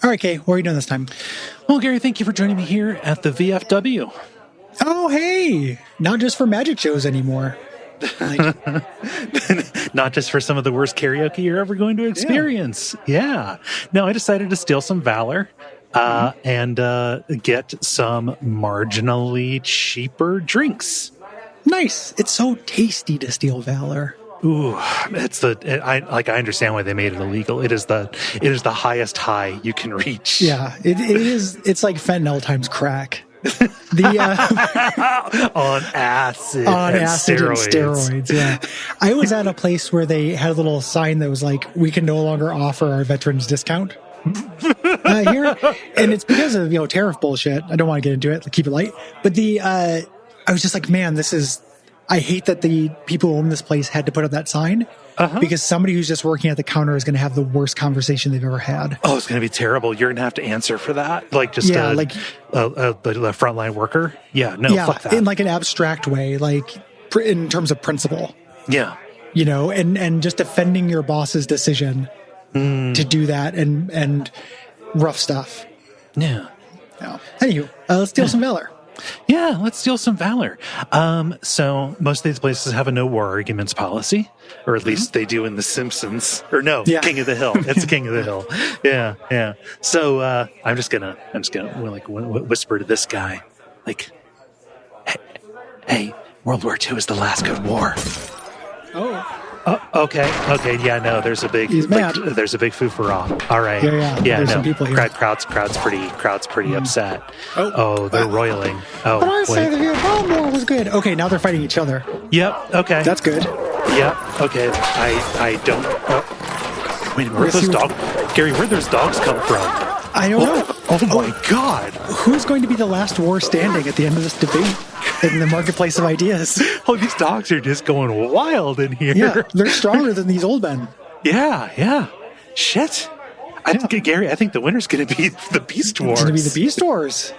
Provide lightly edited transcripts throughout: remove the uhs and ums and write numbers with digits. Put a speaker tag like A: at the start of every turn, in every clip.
A: All right, Kay, what are you doing this time?
B: Well, Gary, thank you for joining me here at the VFW.
A: Oh, hey, not just for magic shows anymore.
B: Not just for some of the worst karaoke you're ever going to experience. Yeah. No, I decided to steal some Valor and get some marginally cheaper drinks.
A: Nice. It's so tasty to steal Valor.
B: Ooh, I understand why they made it illegal. It is the highest high you can reach.
A: Yeah, it is. It's like fentanyl times crack.
B: On acid
A: and
B: steroids.
A: And steroids. Yeah, I was at a place where they had a little sign that was like, "We can no longer offer our veterans discount." Here, and it's because of tariff bullshit. I don't want to get into it. Keep it light. But I was just like, man, this is. I hate that the people who own this place had to put up that sign because somebody who's just working at the counter is going to have the worst conversation they've ever had.
B: Oh, it's going to be terrible. You're going to have to answer for that. Like just a frontline worker. Yeah, no, fuck that.
A: In like an abstract way, like in terms of principle.
B: Yeah.
A: And just defending your boss's decision to do that and rough stuff.
B: Yeah.
A: Anywho, let's steal some Valor.
B: Yeah, let's steal some Valor. So most of these places have a no war arguments policy, or at least they do in The Simpsons. Or no, King of the Hill. It's King of the Hill. Yeah. So I'm just gonna like whisper to this guy, like, "Hey, World War II is the last good war."
A: Oh.
B: Okay. Yeah, no, there's a big there's a big foo-for-ah. All right.
A: Yeah. There's some people here.
B: Crowd's pretty upset. Oh, they're roiling. Oh,
A: but I said the Vietnam War was good. Okay, now they're fighting each other.
B: Yep. Okay.
A: That's good.
B: Yep. Okay. I don't. Wait a minute. Where'd those dogs come from?
A: I don't know.
B: Oh my God.
A: Who's going to be the last war standing at the end of this debate in the marketplace of ideas?
B: Oh, these dogs are just going wild in here.
A: Yeah, they're stronger than these old men.
B: Yeah. Shit. Gary, I think the winner's going to be the Beast Wars.
A: It's going to be the Beast Wars.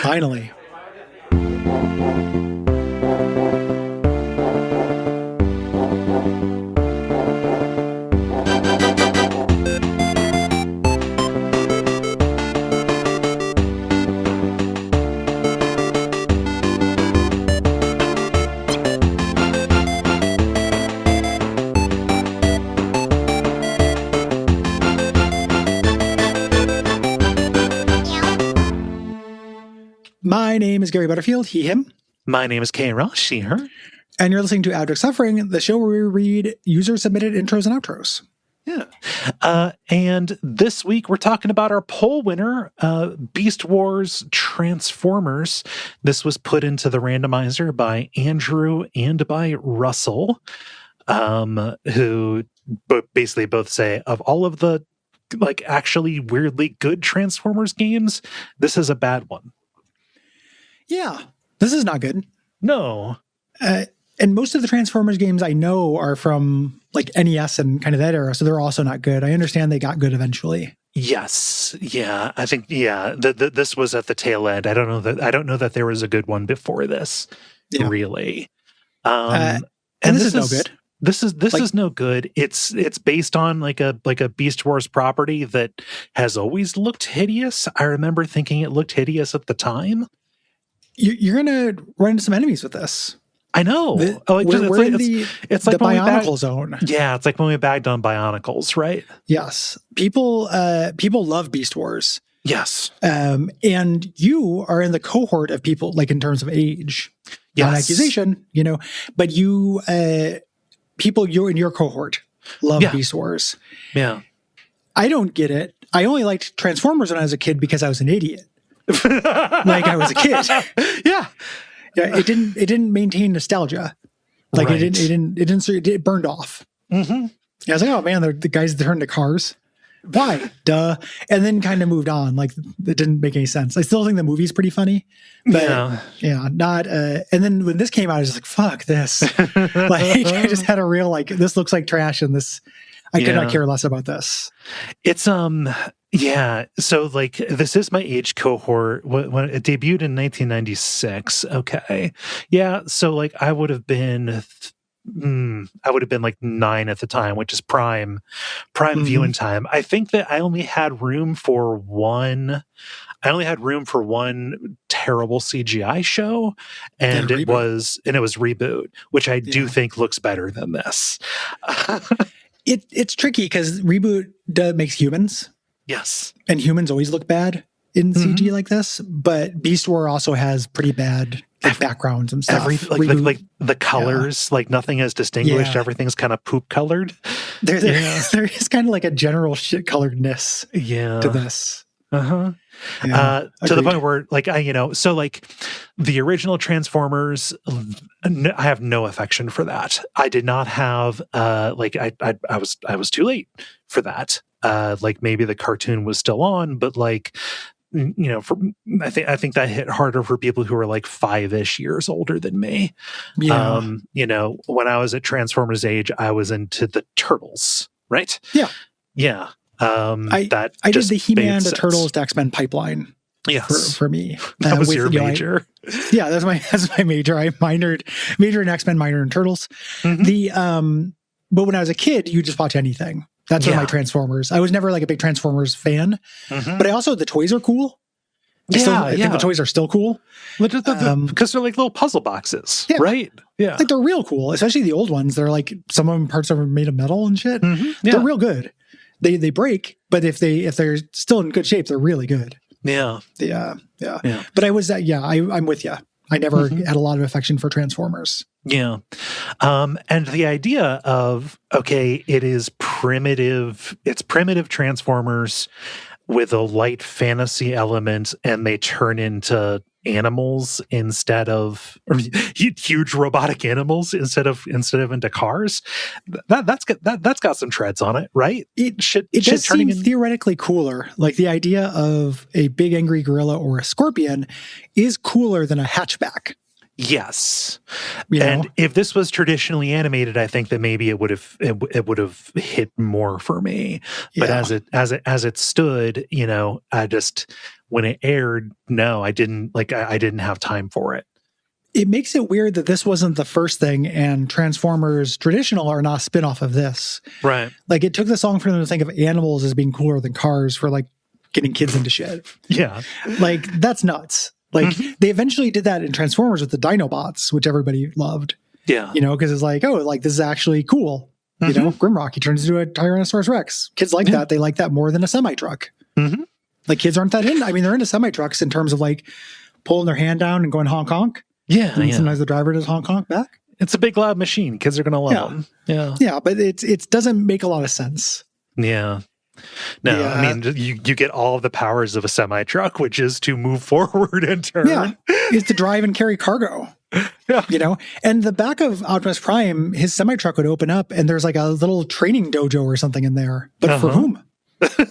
A: Finally. My name is Gary Butterfield, he, him.
B: My name is Kay Ross, she, her.
A: And you're listening to Abject Suffering, the show where we read user-submitted intros and outros.
B: Yeah. And this week we're talking about our poll winner, Beast Wars Transformers. This was put into the randomizer by Andrew and by Russell, who basically both say, of all of the actually weirdly good Transformers games, this is a bad one.
A: Yeah, this is not good.
B: No.
A: And most of the Transformers games I know are from NES and kind of that era, so they're also not good. I understand they got good eventually.
B: Yes. Yeah. I think, this was at the tail end. I don't know that there was a good one before this, really.
A: And this is no good.
B: This is no good. It's based on like a Beast Wars property that has always looked hideous. I remember thinking it looked hideous at the time.
A: You're going to run into some enemies with this.
B: I know.
A: We're in the Bionicle zone.
B: Yeah, it's like when we bagged on Bionicles, right?
A: Yes. People love Beast Wars.
B: Yes.
A: And you are in the cohort of people, in terms of age.
B: Yes.
A: Not an accusation, but people you're in your cohort love Beast Wars.
B: Yeah.
A: I don't get it. I only liked Transformers when I was a kid because I was an idiot. I was a kid.
B: Yeah.
A: Yeah, it didn't maintain nostalgia. It burned off.
B: Mm-hmm.
A: I was like, oh man, the guys that turned to cars. Why? Duh. And then kind of moved on. It didn't make any sense. I still think the movie's pretty funny. But not and then when this came out, I was just like, fuck this. I just had a real this looks like trash and this I could not care less about this.
B: It's yeah. So this is my age cohort when it debuted in 1996. Okay. Yeah. So I would have been I would have been like 9 at the time, which is prime viewing time. I think that I only had room for one terrible CGI show, and it was Reboot, which I do think looks better than this.
A: It's tricky because Reboot makes humans.
B: Yes.
A: And humans always look bad in CG like this, but Beast War also has pretty bad backgrounds and stuff.
B: Like the colors, like nothing is distinguished. Everything's kind of poop colored. There
A: is kind of like a general shit coloredness to this.
B: To the point where so like the original Transformers, I have no affection for that. I did not have I was too late for that. Like maybe the cartoon was still on, but like, I think that hit harder for people who were like 5-ish years older than me. Yeah. When I was at Transformers age, I was into the Turtles, right? Yeah. Yeah.
A: I did the He-Man to Turtles to X-Men pipeline.
B: Yes.
A: For me.
B: That was your major.
A: That's my major. I major in X-Men, minor in Turtles. But when I was a kid, you just watch anything. That's what my Transformers. I was never like a big Transformers fan, but the toys are cool. I think the toys are still cool.
B: Because they're like little puzzle boxes, right? Yeah.
A: Like they're real cool, especially the old ones. They're like, some of them parts are made of metal and shit. They're real good. They break, but if they're still in good shape, they're really good. Yeah. But I was I'm with you. I never had a lot of affection for Transformers.
B: Yeah. And the idea of, it is primitive. It's primitive Transformers with a light fantasy element, and they turn into animals instead of huge robotic animals instead of into cars. That's got some treads on it, right?
A: It does seem theoretically cooler. Like the idea of a big angry gorilla or a scorpion is cooler than a hatchback.
B: Yes. And if this was traditionally animated, I think that maybe it would have hit more for me. But as it stood, I just, when it aired, I didn't have time for it.
A: It makes it weird that this wasn't the first thing, and Transformers traditional are not a spin-off of this.
B: Right.
A: Like it took this long for them to think of animals as being cooler than cars for like getting kids into shit.
B: Yeah.
A: Like that's nuts. Like they eventually did that in Transformers with the Dinobots, which everybody loved. Yeah. Because it's like, this is actually cool. Grimrock, he turns into a Tyrannosaurus Rex. Kids like that. They like that more than a semi-truck. Like kids aren't that in. I mean, they're into semi-trucks in terms of like pulling their hand down and going honk honk. Yeah. And sometimes the driver does honk honk back.
B: It's a big loud machine. Kids are going to love them. Yeah.
A: Yeah, but it doesn't make a lot of sense.
B: Yeah. No, I mean, you get all of the powers of a semi-truck, which is to move forward and turn.
A: Yeah, is to drive and carry cargo. Yeah. And the back of Optimus Prime, his semi-truck would open up and there's like a little training dojo or something in there. But for whom?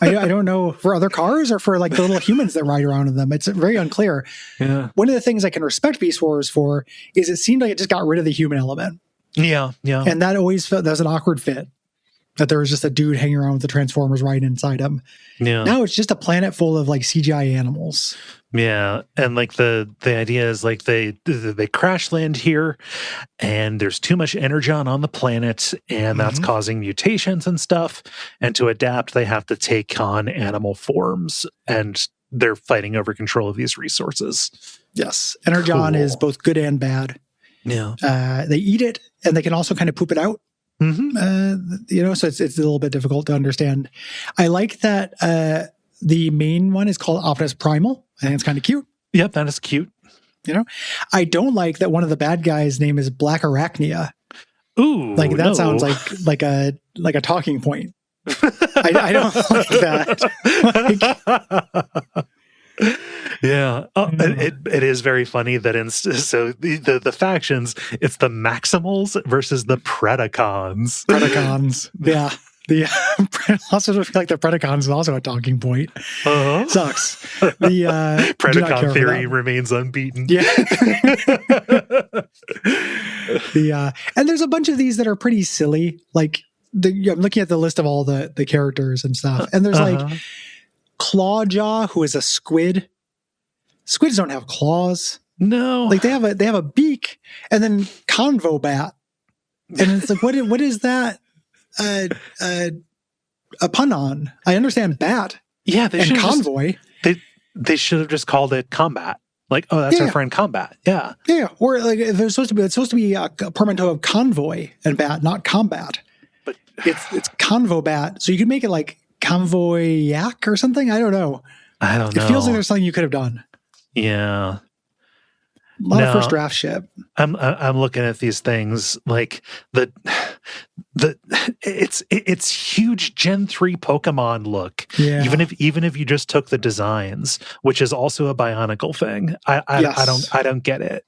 A: I don't know, for other cars or for like the little humans that ride around in them. It's very unclear. Yeah. One of the things I can respect Beast Wars for is it seemed like it just got rid of the human element. Yeah. And that always felt that was an awkward fit. That there was just a dude hanging around with the Transformers right inside him. Yeah. Now it's just a planet full of like CGI animals.
B: Yeah. And like the idea is like they crash land here and there's too much energon on the planet and that's causing mutations and stuff. And to adapt, they have to take on animal forms and they're fighting over control of these resources.
A: Yes. Energon is both good and bad. Yeah. They eat it and they can also kind of poop it out. So it's a little bit difficult to understand. I like that the main one is called Optimus Primal. I think it's kind of cute.
B: Yep, that is cute.
A: I don't like that one of the bad guys' name is Black Arachnia.
B: Ooh,
A: like that sounds like a talking point. I don't like that.
B: Yeah, it is very funny that the factions, it's the Maximals versus the Predacons.
A: Yeah. Also feel like the Predacons is also a talking point. Sucks. The
B: Predacon theory remains unbeaten.
A: Yeah. And there's a bunch of these that are pretty silly. Like I'm looking at the list of all the characters and stuff, and there's like Clawjaw, who is a squid. Squids don't have claws.
B: No.
A: Like they have a beak, and then Convo Bat, And it's like, what is that a pun on? I understand bat.
B: Yeah, they
A: and convoy.
B: They should have just called it combat. Like, oh, that's our friend combat. Yeah.
A: Yeah. Or like if it's supposed to be a portmanteau of convoy and bat, not combat.
B: But
A: it's convo bat. So you could make it like convoy yak or something. I don't know. It feels like there's something you could have done.
B: Yeah.
A: A lot of first draft shit.
B: I'm looking at these things like it's huge Gen 3 Pokemon look.
A: Yeah.
B: Even if you just took the designs, which is also a Bionicle thing. I don't get it.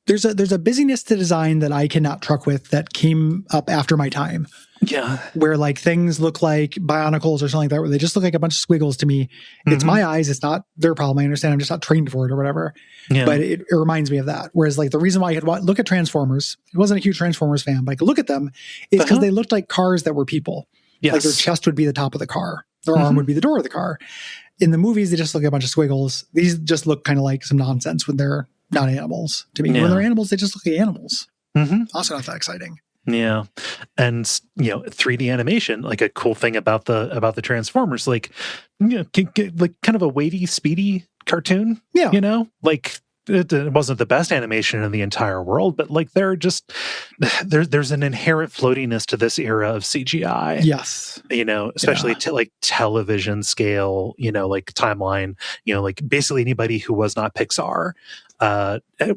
A: There's a busyness to design that I cannot truck with that came up after my time.
B: Yeah.
A: Where like things look like Bionicles or something like that, where they just look like a bunch of squiggles to me. It's my eyes. It's not their problem. I understand. I'm just not trained for it or whatever. Yeah. But it reminds me of that. Whereas like the reason why I could look at Transformers, I wasn't a huge Transformers fan, but I could look at them is because they looked like cars that were people.
B: Yes.
A: Like their chest would be the top of the car. Their arm would be the door of the car. In the movies, they just look like a bunch of squiggles. These just look kind of like some nonsense when they're not animals to me. Yeah. When they're animals, they just look like animals. Also not that exciting.
B: Yeah. And 3D animation, like a cool thing about the Transformers, like like kind of a wavy, speedy cartoon. Yeah. Like it wasn't the best animation in the entire world, but like there's an inherent floatiness to this era of CGI.
A: Yes.
B: Especially to like television scale, like timeline, like basically anybody who was not Pixar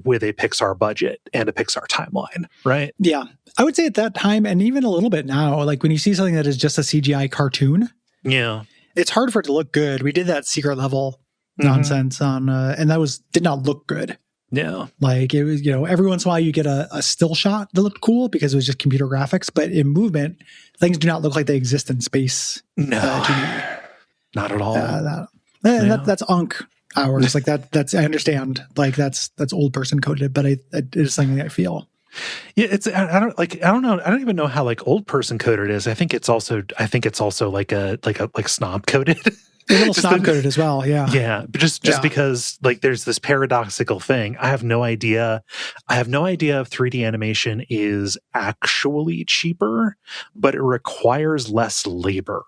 B: with a Pixar budget and a Pixar timeline, right?
A: Yeah. I would say at that time, and even a little bit now, like when you see something that is just a CGI cartoon, it's hard for it to look good. We did that secret level nonsense on, and that did not look good.
B: Yeah.
A: Like it was, every once in a while you get a still shot that looked cool because it was just computer graphics, but in movement, things do not look like they exist in space.
B: No, to me. Not at all.
A: That's Unk hours. Like that's, I understand. Like that's old person coded, but it is something I feel.
B: Yeah, I don't know. I don't even know how like old person coded is. I think it's also like snob coded.
A: A little snob coded as well. Yeah.
B: Yeah. But just because like there's this paradoxical thing. I have no idea if 3D animation is actually cheaper, but it requires less labor.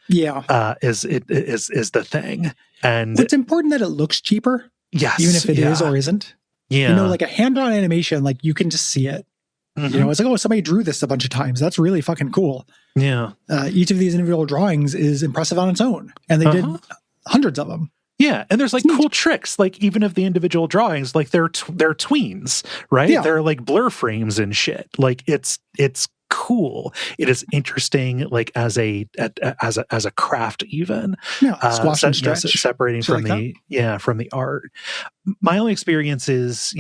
A: Yeah.
B: Is the thing. And
A: it's important that it looks cheaper.
B: Yes.
A: Even if it is or isn't.
B: Yeah.
A: Like a hand-drawn animation, like you can just see it. It's like, oh, somebody drew this a bunch of times. That's really fucking cool.
B: Yeah.
A: Each of these individual drawings is impressive on its own. And they did hundreds of them.
B: Yeah. And there's like cool tricks, like even of the individual drawings, like they're tweens, right?
A: Yeah.
B: They're like blur frames and shit. Like it's cool. It is interesting, like as a craft, even
A: squash and stretch,
B: separating from from the art. My only experience is,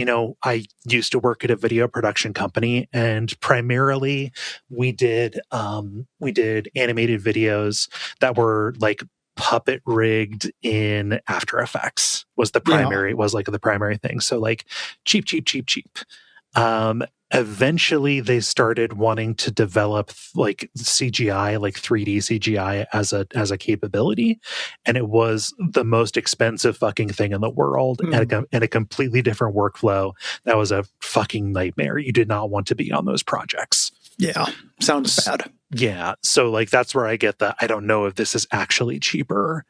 B: I used to work at a video production company, and primarily we did animated videos that were like puppet rigged in After Effects was the primary thing. So like cheap. Eventually they started wanting to develop like CGI, like 3D CGI as a capability. And it was the most expensive fucking thing in the world and a completely different workflow. That was a fucking nightmare. You did not want to be on those projects.
A: Yeah. Sounds bad.
B: Yeah. So like, that's where I get I don't know if this is actually cheaper.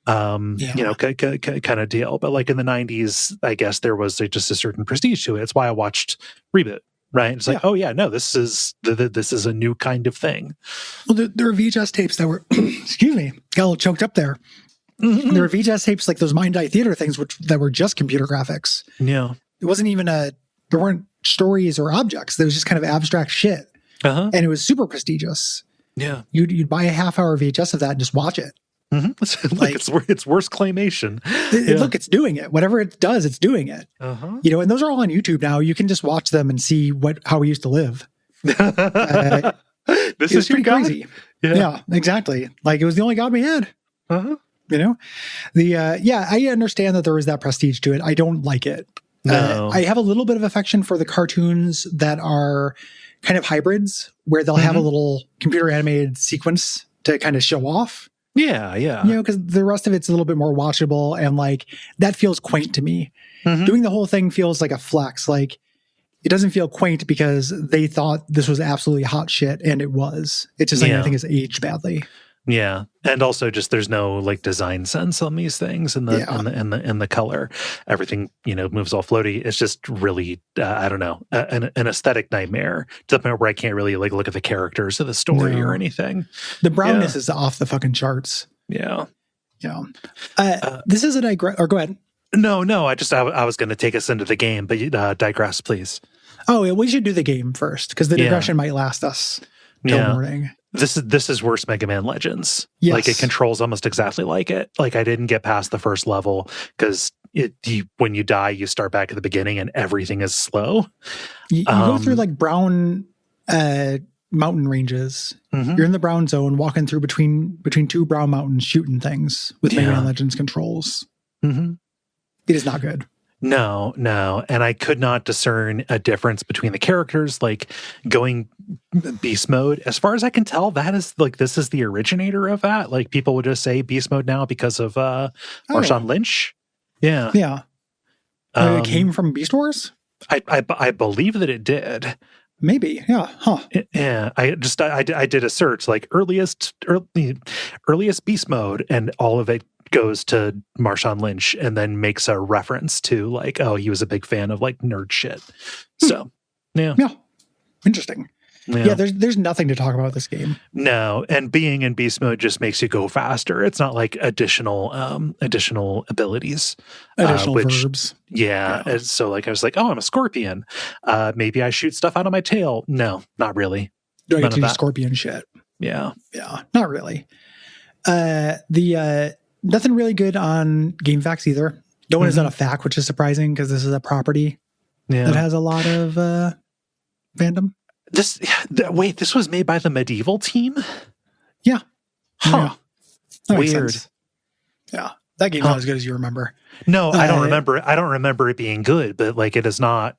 B: Kind of deal. But like in the 90s, I guess there was just a certain prestige to it. It's why I watched Reboot. Right. It's like, oh yeah, no, this is a new kind of thing.
A: Well, there were VHS tapes that were, excuse me, got a little choked up there. There were VHS tapes like those Mind Eye Theater things, that were just computer graphics.
B: Yeah.
A: It wasn't even there weren't stories or objects. There was just kind of abstract shit. And it was super prestigious.
B: Yeah.
A: You'd buy a half-hour VHS of that and just watch it.
B: It's worse claymation.
A: Look, it's doing it. Whatever it does, it's doing it. And those are all on YouTube now. You can just watch them and see how we used to live.
B: This is
A: pretty crazy. Yeah, exactly. Like it was the only God we had. I understand that there was that prestige to it. I don't like it.
B: No.
A: I have a little bit of affection for the cartoons that are kind of hybrids, where they'll have a little computer animated sequence to kind of show off.
B: Yeah.
A: Because the rest of it's a little bit more watchable, and like that feels quaint to me. Doing the whole thing feels like a flex. Like it doesn't feel quaint because they thought this was absolutely hot shit, and it was. It's just I think it's aged badly.
B: Yeah, and also just there's no like design sense on these things, and the color, everything moves all floaty. It's just really I don't know, an aesthetic nightmare to the point where I can't really like look at the characters of the story or anything.
A: The brownness is off the fucking charts.
B: Yeah.
A: This is a or go ahead.
B: No, I was going to take us into the game, but digress, please.
A: Oh, yeah, we should do the game first because the digression might last us till morning.
B: This is worse Mega Man Legends.
A: Yes.
B: Like it controls almost exactly like it. Like I didn't get past the first level because when you die, you start back at the beginning and everything is slow.
A: You go through like brown mountain ranges.
B: Mm-hmm.
A: You're in the brown zone, walking through between two brown mountains, shooting things with Mega Man Legends controls.
B: Mm-hmm.
A: It is not good.
B: No. And I could not discern a difference between the characters, like going beast mode. As far as I can tell, that is like, this is the originator of that. Like people would just say beast mode now because of Marshawn Lynch. Yeah.
A: Yeah. It came from Beast Wars?
B: I believe that it did.
A: Maybe. Yeah. Huh.
B: Yeah. I did a search like earliest beast mode, and all of it goes to Marshawn Lynch and then makes a reference to like, oh, he was a big fan of like nerd shit. So, yeah.
A: Interesting. Yeah, there's nothing to talk about this game.
B: No, and being in beast mode just makes you go faster. It's not like additional abilities.
A: Additional verbs.
B: Yeah. And so like I was like, oh, I'm a scorpion. Maybe I shoot stuff out of my tail. No, not really.
A: Do I get to do scorpion shit?
B: Yeah.
A: Yeah, not really. Nothing really good on GameFAQs either. No one has done a FAQ, which is surprising because this is a property that has a lot of fandom.
B: This was made by the Medieval team?
A: Yeah.
B: Huh.
A: Yeah.
B: Weird.
A: Yeah. That game's not as good as you remember.
B: No, I don't remember. I don't remember it being good, but like it is not.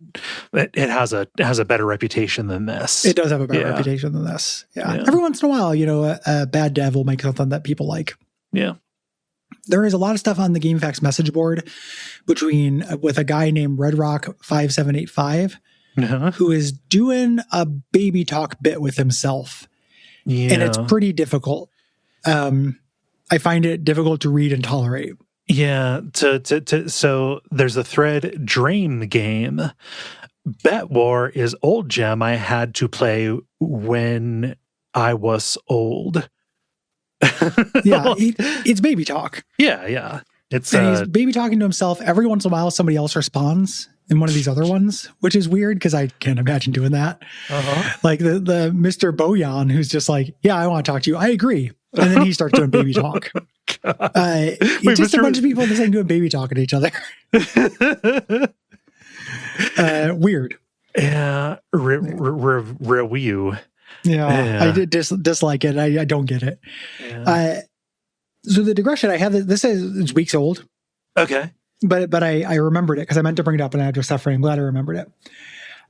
B: It has a better reputation than this.
A: It does have a better reputation than this. Yeah. Every once in a while, a bad dev will make something that people like.
B: Yeah.
A: There is a lot of stuff on the GameFAQs message board with a guy named RedRock5785 who is doing a baby talk bit with himself. Yeah. And it's pretty difficult. I find it difficult to read and tolerate.
B: Yeah. So there's a thread, Dream Game. Bet War is old gem I had to play when I was old.
A: Yeah, it's baby talk.
B: Yeah. He's
A: baby talking to himself. Every once in a while, somebody else responds in one of these other ones, which is weird because I can't imagine doing that. Like the Mr. Boyan, who's just like, yeah, I want to talk to you. I agree. And then he starts doing baby talk. It's just a bunch of people just like doing baby talking to each other. Weird.
B: Yeah. Review.
A: Yeah. I did dislike it. I don't get it. Yeah. So the digression I have, this is weeks old.
B: Okay.
A: But I remembered it because I meant to bring it up and I just suffering. I'm glad I remembered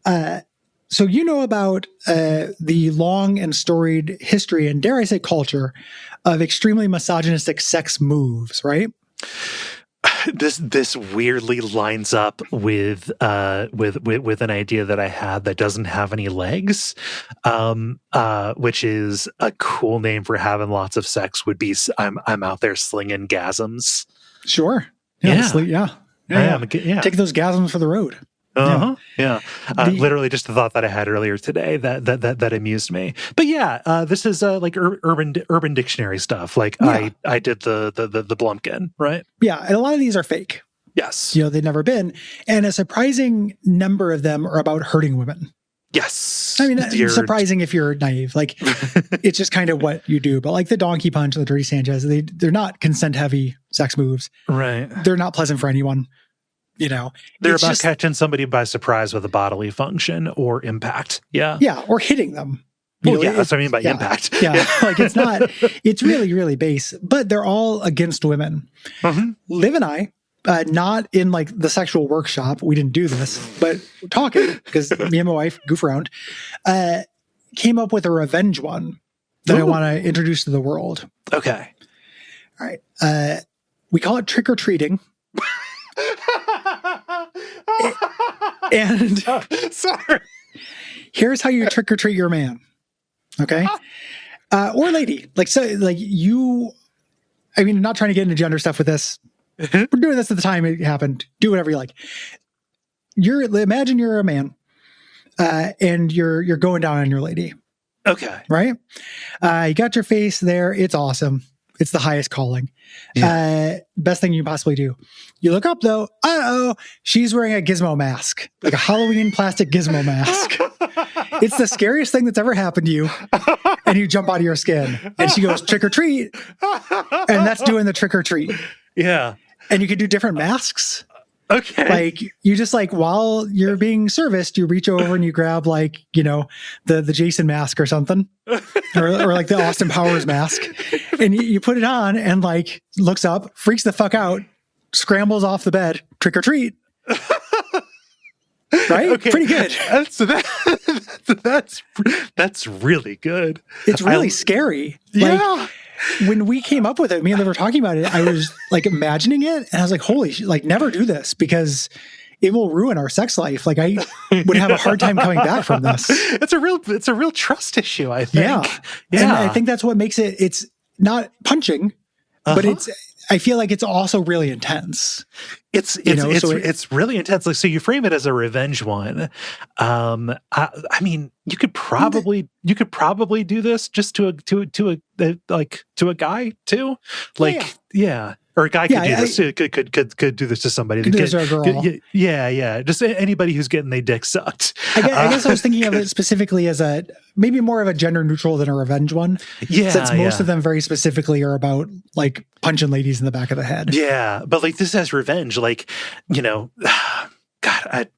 A: it. So you know about the long and storied history and, dare I say, culture of extremely misogynistic sex moves, right?
B: This weirdly lines up with an idea that I had that doesn't have any legs, which is a cool name for having lots of sex would be I'm out there slinging gasms.
A: Sure. Yeah. Take those gasms for the road.
B: Yeah. Literally just the thought that I had earlier today that amused me. But yeah, this is like urban dictionary stuff. Like I did the Blumpkin, right?
A: Yeah, and a lot of these are fake.
B: Yes.
A: They've never been. And a surprising number of them are about hurting women.
B: Yes.
A: I mean, that's surprising if you're naive. Like, it's just kind of what you do. But like the donkey punch, the dirty Sanchez, they're not consent-heavy sex moves.
B: Right.
A: They're not pleasant for anyone.
B: They're about catching somebody by surprise with a bodily function or impact. Yeah.
A: Yeah, or hitting them.
B: That's what I mean by impact.
A: Yeah. Like it's really, really base, but they're all against women.
B: Mm-hmm.
A: Liv and I, not in like the sexual workshop, we didn't do this, but talking, because me and my wife goof around, came up with a revenge one that I want to introduce to the world.
B: Okay.
A: All right. We call it trick or treating. And
B: sorry.
A: here's how you trick or treat your man. Okay. Or lady. Like, so, like you, I mean, not trying to get into gender stuff with this. We're doing this at the time it happened. Do whatever you like. Imagine you're a man, and you're going down on your lady.
B: Okay.
A: Right? You got your face there. It's awesome. It's the highest calling.
B: Yeah.
A: Best thing you can possibly do. You look up though. Uh-oh, she's wearing a gizmo mask, like a Halloween plastic gizmo mask. It's the scariest thing that's ever happened to you. And you jump out of your skin. And she goes, trick or treat. And that's doing the trick or treat.
B: Yeah.
A: And you can do different masks.
B: Okay.
A: Like you just like while you're being serviced, you reach over and you grab like, you know, the Jason mask or something, or like the Austin Powers mask, and you put it on and like looks up, freaks the fuck out, scrambles off the bed, trick or treat. Right? Okay. Pretty good.
B: That's really good.
A: It's really scary.
B: Yeah.
A: Like, when we came up with it, me and Liv were talking about it, I was like imagining it and I was like, holy shit, like never do this because it will ruin our sex life. Like I would have a hard time coming back from this.
B: It's a real trust issue, I think.
A: Yeah. And I think that's what makes it's not punching, but I feel like it's also really intense.
B: It's really intense. Like, so you frame it as a revenge one. I mean, you could probably do this just to a guy too. Like, yeah. Or a guy could do this too. Could do this to somebody.
A: Could do this to a girl.
B: Yeah. Just anybody who's getting their dick sucked.
A: I guess I was thinking of it specifically as maybe more of a gender neutral than a revenge one.
B: Yeah.
A: Since most of them very specifically are about like punching ladies in the back of the head.
B: Yeah. But like this has revenge. Like, you know, God,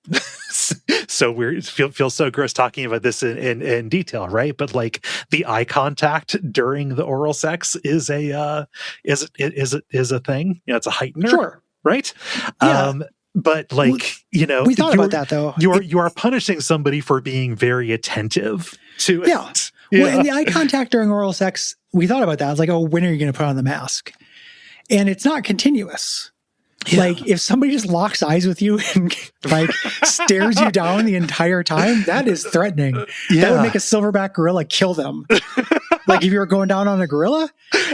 B: so weird. Feels so gross talking about this in detail, right? But like the eye contact during the oral sex is a thing. You know, it's a heightener,
A: sure,
B: right?
A: Yeah.
B: But like, you know,
A: we thought about that though.
B: You are punishing somebody for being very attentive to it.
A: Yeah. Well, and the eye contact during oral sex, we thought about that. I was like, oh, when are you going to put on the mask? And it's not continuous. Yeah. Like if somebody just locks eyes with you and like stares you down the entire time, that is threatening. Yeah. That would make a silverback gorilla kill them. Like if you were going down on a gorilla,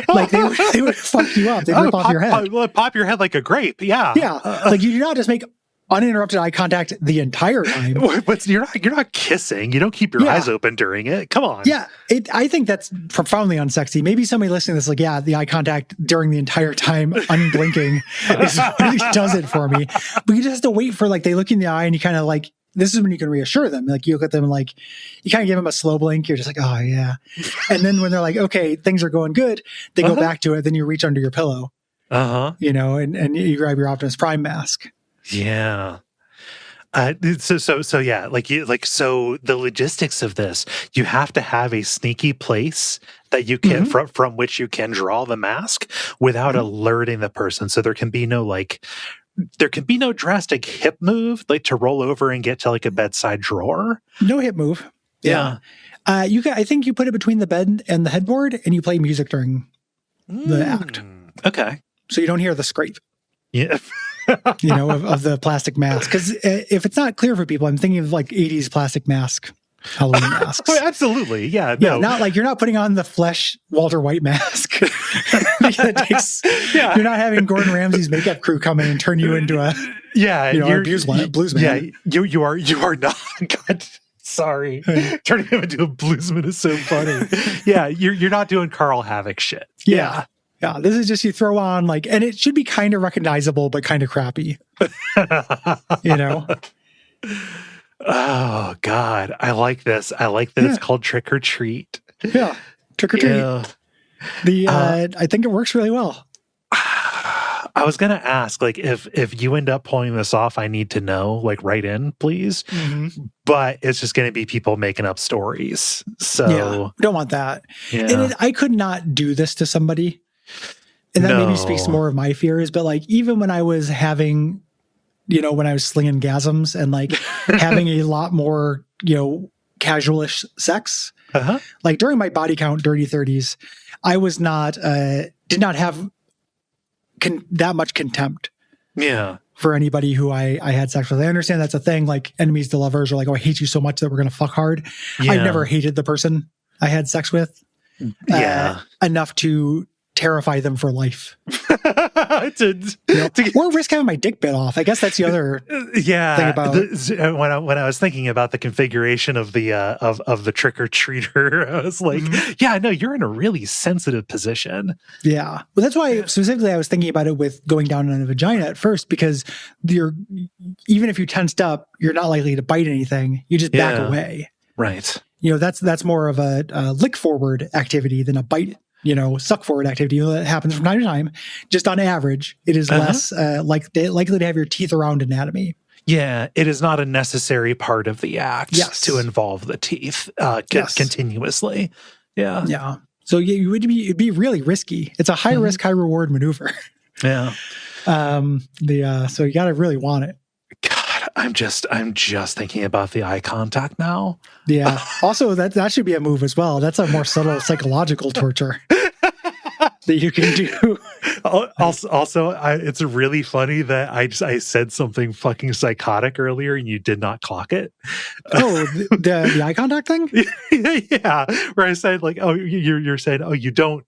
A: like they would fuck you up. They'd rip off your head.
B: Pop your head like a grape. Yeah.
A: Yeah. Like you do not just make uninterrupted eye contact the entire time.
B: But you're not kissing. You don't keep your eyes open during it. Come on.
A: Yeah. I think that's profoundly unsexy. Maybe somebody listening to this like, yeah, the eye contact during the entire time, unblinking, is what does it for me. But you just have to wait for like, they look in the eye and you kind of like, this is when you can reassure them. Like you look at them and like, you kind of give them a slow blink. You're just like, oh yeah. And then when they're like, okay, things are going good, they go back to it. Then you reach under your pillow, you know, and you grab your Optimus Prime mask.
B: Yeah. So yeah, so the logistics of this, you have to have a sneaky place that you can from which you can draw the mask without alerting the person. So there can be no drastic hip move, like to roll over and get to like a bedside drawer.
A: No hip move.
B: Yeah.
A: I think you put it between the bed and the headboard and you play music during the act.
B: Okay.
A: So you don't hear the scrape.
B: Yeah.
A: You know, of the plastic mask. Because if it's not clear for people, I'm thinking of like 80s plastic mask, Halloween masks.
B: Oh, absolutely. Yeah. No.
A: Not like you're not putting on the Flesh Walter White mask. You're not having Gordon Ramsay's makeup crew come in and turn you into a bluesman.
B: Yeah, you are not. God, sorry. Turning him into a bluesman is so funny. Yeah, you're not doing Carl Havoc shit.
A: Yeah. Yeah, this is just you throw on like, and it should be kind of recognizable, but kind of crappy. You know?
B: Oh, God. I like this. I like that it's called Trick or Treat.
A: Yeah, Trick or Treat. I think it works really well.
B: I was going to ask, like, if you end up pulling this off, I need to know, like, write in, please. But it's just going to be people making up stories. So
A: don't want that.
B: Yeah.
A: And I could not do this to somebody. And that maybe speaks more of my fears. But like, even when I was having, you know, when I was slinging gasms and like having a lot more, you know, casualish sex, like during my body count, dirty 30s, I was not, did not have that much contempt.
B: Yeah.
A: for anybody who I had sex with. I understand that's a thing, like enemies to lovers are like, oh, I hate you so much that we're going to fuck hard.
B: Yeah.
A: I've never hated the person I had sex with enough to terrify them for life. Or risk having my dick bit off. I guess that's the other thing about
B: when I was thinking about the configuration of the of the trick or treater, I was like, yeah, no, you're in a really sensitive position.
A: Yeah, well, that's why specifically I was thinking about it with going down on a vagina at first, because even if you tensed up, you're not likely to bite anything. You just back away.
B: Right.
A: That's more of a lick forward activity than a bite. Suck forward activity that happens from time to time. Just on average, it is less likely to have your teeth around anatomy.
B: Yeah, it is not a necessary part of the act to involve the teeth continuously. Yeah. Yeah.
A: So it'd be really risky. It's a high risk, high reward maneuver.
B: Yeah.
A: So you got to really want it.
B: God, I'm just thinking about the eye contact now.
A: Yeah. Also, that should be a move as well. That's a more subtle psychological torture that you can do.
B: Also, it's really funny that I said something fucking psychotic earlier and you did not clock it.
A: Oh, the eye contact thing?
B: Yeah, where I said like, oh, you're saying, oh, you don't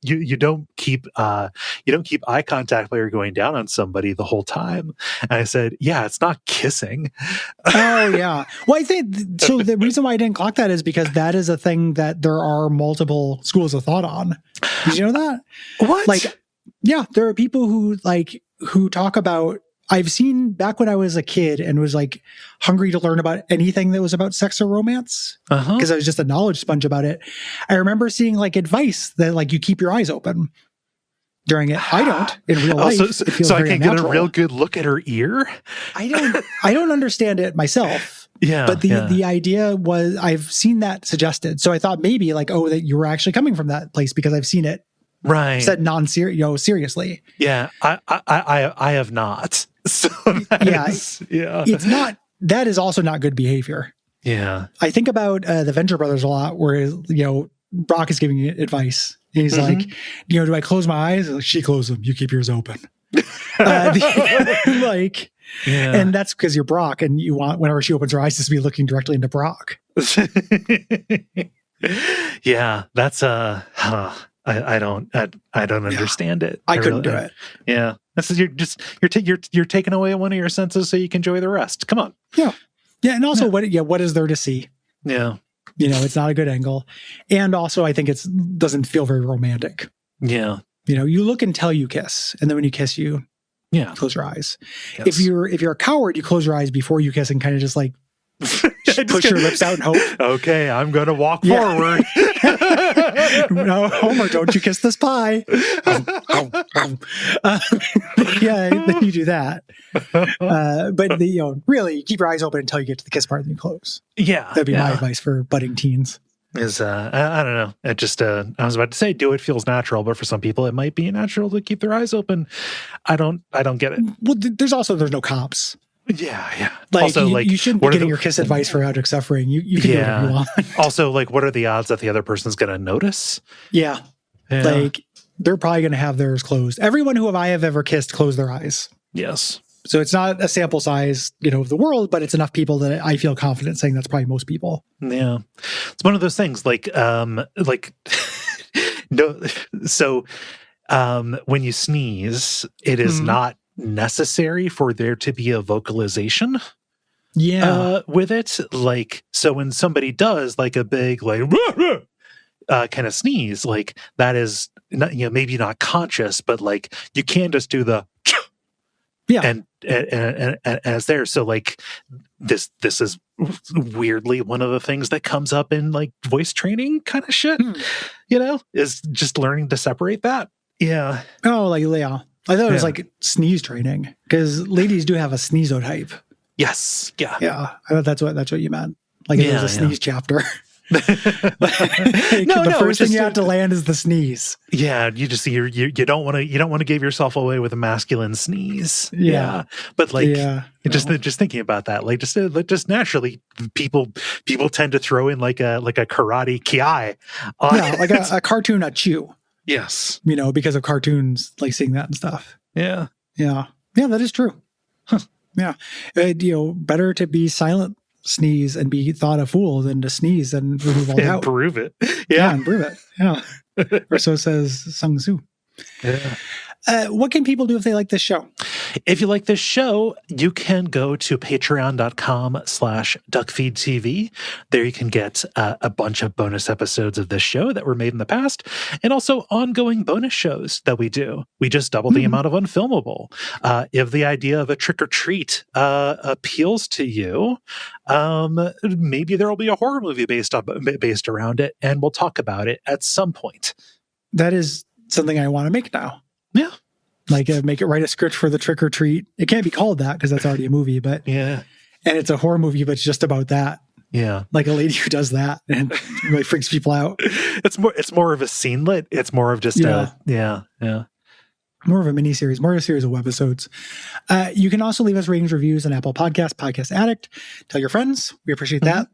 B: keep eye contact while you're going down on somebody the whole time. And I said, yeah, it's not kissing.
A: Oh yeah. Well, I think so. The reason why I didn't clock that is because that is a thing that there are multiple schools of thought on. Did you know that?
B: What?
A: Like, yeah, there are people who talk about. I've seen back when I was a kid and was like hungry to learn about anything that was about sex or romance because I was just a knowledge sponge about it. I remember seeing like advice that like you keep your eyes open during it. I don't in real life.
B: So I can get a real good look at her ear.
A: I don't understand it myself.
B: Yeah.
A: But the idea was I've seen that suggested. So I thought maybe like, oh, that you were actually coming from that place because I've seen it.
B: Right.
A: Said seriously.
B: Yeah. I have not. So
A: it's not, that is also not good behavior.
B: Yeah.
A: I think about the Venture Brothers a lot where, Brock is giving advice. And he's like, do I close my eyes? Like, she closed them. You keep yours open. And that's because you're Brock and you want, whenever she opens her eyes, to be looking directly into Brock.
B: Yeah. That's, I don't understand it.
A: I couldn't do it.
B: Yeah. That's you're taking away one of your senses so you can enjoy the rest. Come on.
A: Yeah. Yeah. And also what is there to see?
B: Yeah.
A: It's not a good angle. And also I think doesn't feel very romantic.
B: Yeah.
A: You look until you kiss. And then when you kiss, you close your eyes. Yes. If you're a coward, you close your eyes before you kiss and kind of just like push your lips out and hope.
B: Okay, I'm going to walk forward.
A: No, Homer, don't you kiss this pie. Then you do that. But really, keep your eyes open until you get to the kiss part and then you close.
B: Yeah.
A: That'd be my advice for budding teens.
B: Is I don't know. It just I was about to say do it feels natural, but for some people it might be natural to keep their eyes open. I don't get it.
A: Well, there's no cops.
B: Yeah.
A: Like,
B: also,
A: you shouldn't be getting your kiss advice for object suffering. You can do whatever you want.
B: Also, like, what are the odds that the other person's going to notice?
A: Yeah. Like, they're probably going to have theirs closed. Everyone who I have ever kissed closed their eyes.
B: Yes.
A: So it's not a sample size, of the world, but it's enough people that I feel confident saying that's probably most people.
B: Yeah. It's one of those things no. So when you sneeze, it is not necessary for there to be a vocalization with it. Like, so when somebody does like a big kind of sneeze, like that is not, maybe not conscious, but like you can just do the and as there. So like this is weirdly one of the things that comes up in like voice training kind of shit, is just learning to separate that. Yeah.
A: Oh, I thought it was like sneeze training because ladies do have a sneezotype.
B: Yes. Yeah.
A: Yeah. I thought that's what you meant. Like it was a sneeze chapter. The first thing you have to land is the sneeze.
B: Yeah, you just you don't want to give yourself away with a masculine sneeze. Yeah, but like just thinking about that, like just naturally, people tend to throw in like a karate kiai.
A: Like a cartoon achu.
B: Yes,
A: because of cartoons, like seeing that and stuff.
B: Yeah,
A: that is true.
B: Huh.
A: Yeah. Better to be silent, sneeze, and be thought a fool than to sneeze and remove all doubt.
B: Prove it.
A: Yeah, and prove it. Yeah. Or so says Sun Tzu.
B: Yeah.
A: What can people do if they like this show?
B: If you like this show, you can go to patreon.com/Duckfeed.tv. There you can get a bunch of bonus episodes of this show that were made in the past, and also ongoing bonus shows that we do. We just double the amount of Unfilmable. If the idea of a trick or treat appeals to you, maybe there will be a horror movie based around it, and we'll talk about it at some point.
A: That is something I want to make now.
B: Yeah.
A: Like write a script for the trick or treat. It can't be called that because that's already a movie, but
B: yeah.
A: And it's a horror movie, but it's just about that.
B: Yeah.
A: Like a lady who does that and really freaks people out.
B: It's more of a scenelet. It's more of just
A: Yeah.
B: More
A: of a mini-series, more of a series of webisodes. You can also leave us ratings, reviews on Apple Podcasts, Podcast Addict. Tell your friends. We appreciate that.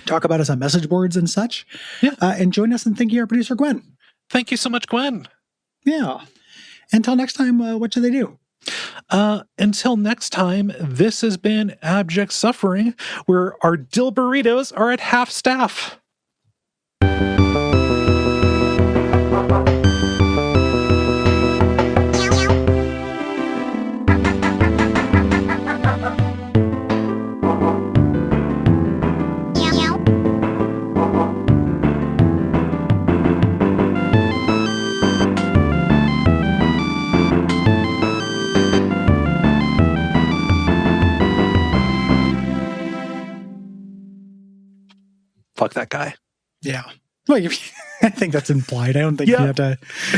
A: Talk about us on message boards and such.
B: Yeah.
A: And join us in thanking our producer, Gwen.
B: Thank you so much, Gwen.
A: Yeah. Until next time, what should they do?
B: Until next time, this has been Abject Suffering, where our dill burritos are at half staff. Fuck that guy.
A: Yeah. Well, I think that's implied. I don't think you have to.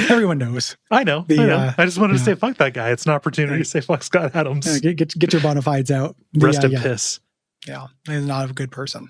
A: Everyone knows.
B: I know. I just wanted to say fuck that guy. It's an opportunity to say fuck Scott Adams.
A: Get your bona fides out.
B: Rest in piss.
A: Yeah. He's not a good person.